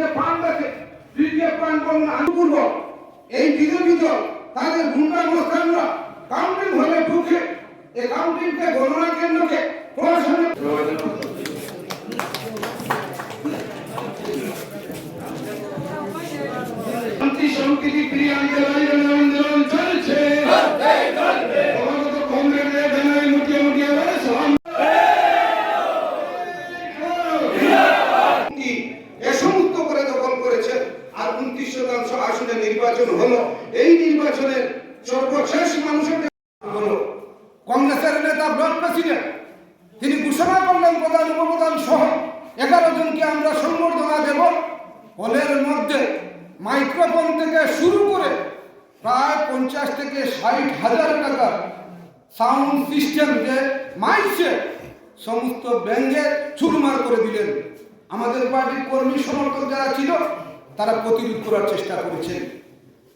যে ফান্ড আছে reserve fund বলুন আনুপূর্ব এই বিজেপি দল তাদের গুন্ডা মোস্তানরা কাউন্টিং হলে ঢুকে এই কাউন্টিংকে গণনা কেন্দ্রকে প্রশাসনের শান্তি সম্প্রীতি প্রিয় আন্দোলন চলছে কংগ্রেসের ব্যানারে মুটিয়ে মুটিয়ে বেড়েছে সমস্ত করে দখল করেছে। আর 29 আসনে নির্বাচন হলো। এই নির্বাচনের সর্বশেষ মানুষের হলো কংগ্রেসের নেতা ব্লক প্রেসিডেন্ট তিনি ঘোষণা করলেন প্রধান উপপ্রধান সহ 11 জনকে আমরা সম্বর্ধনা দেব। হলের মধ্যে মাইক্রোফোন থেকে শুরু করে প্রায় 50 থেকে 60 হাজার টাকার সাউন্ড সিস্টেম যে মাইকসে সমস্ত ব্যাঙ্গে চুরমার করে দিলেন। আমাদের পার্টির কর্মী সমর্থক যারা ছিল তারা প্রতিরোধ করার চেষ্টা করেছেন।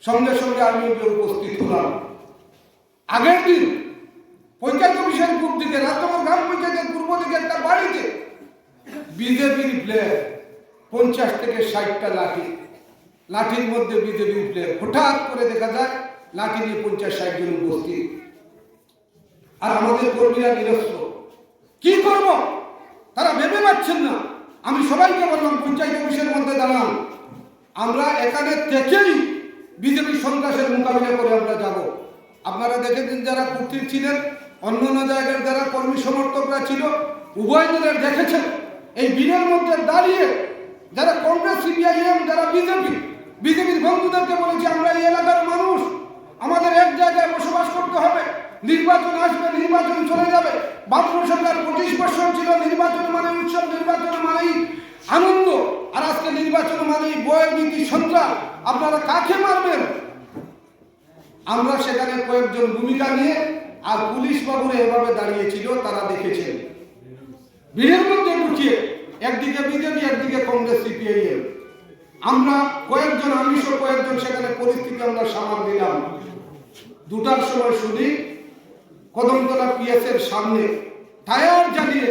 সঙ্গে সঙ্গে আমি উপস্থিত হলাম। আগের দিন পঞ্চায়েত অফিসের পূর্ব দিকে রাজনগর গ্রাম পঞ্চায়েতের পূর্ব দিকে একটা বাড়িতে বিজেপির প্লেয়ার 50 থেকে 60টা লাঠির মধ্যে বিজেপির প্লেয়ার হঠাৎ করে দেখা যায় লাঠি নিয়ে 50-60 জন উপস্থিত। আর আমাদের কর্মীরা নিরস্ত্র। কি করব তারা ভেবে পাচ্ছেন না। আমি সবাইকে বললাম পঞ্চায়েত অফিসের মধ্যে দাঁড়ান, আমরা এখানে থেকেই বিজেপি সন্ত্রাসের মোকাবিলা করে আমরা যাব। আপনারা দেখেছেন যারা কুর্তির ছিলেন, অন্য জায়গার যারা কর্মী সমর্থকরা ছিল, উভয় দলের দেখেছেন এই ভিড়ের মধ্যে দাঁড়িয়ে যারা কংগ্রেস সিপিআইএম যারা বিজেপির বন্ধুদেরকে বলেছি আমরা এই এলাকার মানুষ, আমাদের এক জায়গায় বসবাস করতে হবে। নির্বাচন আসবে, নির্বাচন চলে যাবে। বাবুর সরকার 25 বছর ছিল, নির্বাচন মানে উৎসব, নির্বাচন মানেই আনন্দ। আর আজকে নির্বাচন মানেই বয়ের নীতি সন্ত্রাস। আপনারা কাকে মারবেন? আমরা সেখানে কয়েকজন ভূমিকা নিয়ে আর পুলিশ বাবুরা এভাবে দাঁড়িয়েছিল, তারা দেখেছেন ভিড়ের মধ্যে ঢুকিয়ে একদিকে বিজেপি একদিকে কংগ্রেস সিপিআইএম। আমরা কয়েকজন কয়েকজন সেখানে পরিস্থিতি আমরা সামাল দিলাম। 2টার সময় শুনি কদমতলা পিএসের সামনে টায়ার জ্বালিয়ে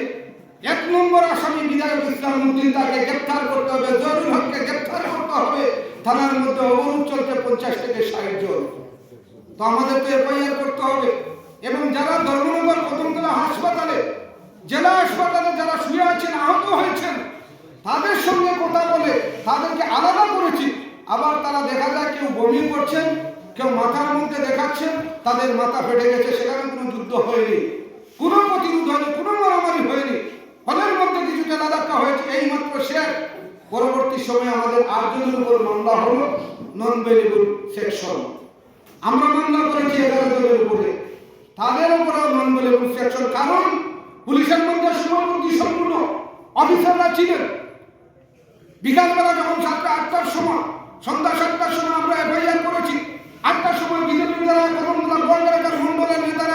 1 নম্বর আসামি বিধায়ক ইসলাম উদ্দিন তাকে গ্রেফতার করতে হবে, জরুল হককে গ্রেফতার করতে হবে। থানার মধ্যে অবরোধ চলছে 50 থেকে 60 জন। তো আমাদের তো এফআইআর করতে হবে। এবং যারা ধর্মনগর কদমতলা হাসপাতালে, জেলা হাসপাতালে যারা শুয়ে আছেন, আহত হয়েছেন, তাদের সঙ্গে কথা বলে তাদেরকে আলাদা করেছি। আবার তারা দেখা যায় কেউ বমি করছেন, কেউ মাথার মধ্যে দেখাচ্ছেন তাদের মাথা ফেটে গেছে। সেখানে কোনো যুদ্ধ হয়নি, কোনো প্রতিরোধ হয়নি, কোনো মারামারি হয়নি। হলের মধ্যে কিছু ধাক্কা হয়েছে, এই মাত্র শেষ। পরবর্তী সময়ে আমাদের 8 জনের উপর মামলা হলো, নন বেলেবল সেকশন। আমরা মামলা করেছি 11 জনের উপরে, তাদের উপরেও নন বেলেবল সেকশন। কারণ পুলিশের মধ্যে সুমন্ত্রী সম্পূর্ণ অফিসাররা ছিলেন। বিকালবেলা যখন 7টা-8টার সময়, সন্ধ্যা 7টার সময় আমরা এফআইআর করেছি। 8টার সময় বিজেপি দ্বারা কদমতলা গোয়ালঘাটের মন্ডলের নেতারা